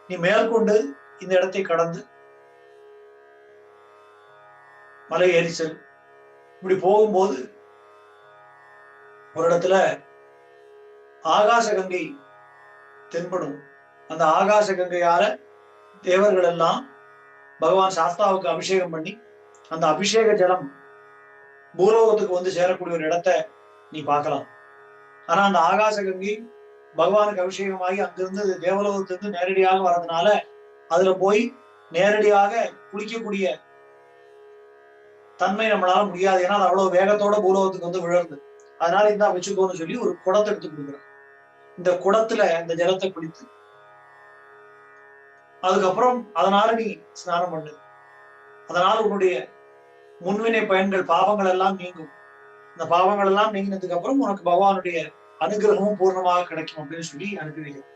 நீ மேற்கொண்டு இந்த இடத்தை கடந்து மலை ஏறி செல். இப்படி போகும்போது ஒரு இடத்துல ஆகாச கங்கை தென்படும். அந்த ஆகாச கங்கையால தேவர்கள் எல்லாம் பகவான் சாஸ்தாவுக்கு அபிஷேகம் பண்ணி அந்த அபிஷேக ஜலம் பூலோகத்துக்கு வந்து சேரக்கூடிய ஒரு இடத்தை நீ பார்க்கலாம். ஆனா அந்த ஆகாச கங்கை பகவானுக்கு அபிஷேகமாகி அங்கிருந்து தேவலோகத்திலிருந்து நேரடியாக வர்றதுனால அதுல போய் நேரடியாக குளிக்கக்கூடிய தன்மை நம்மளால முடியாது. ஏன்னா அது அவ்வளவு வேகத்தோட பூலோகத்துக்கு வந்து விழுறது. அதனால இந்த வச்சுக்கோன்னு சொல்லி ஒரு குடத்தை எடுத்து கொடுக்குறேன். இந்த குடத்துல இந்த ஜலத்தை குடித்து அதுக்கப்புறம் அதனால நீ ஸ்நானம் பண்ணு. அதனால உன்னுடைய முன்வினை பயன்கள் பாவங்கள் எல்லாம் நீங்கும். இந்த பாவங்கள் எல்லாம் நீங்கினதுக்கு அப்புறம் உனக்கு பகவானுடைய அனுகிரகமும் பூர்ணமாக கிடைக்கும் அப்படின்னு சொல்லி அனுப்பி வைக்கிறோம்.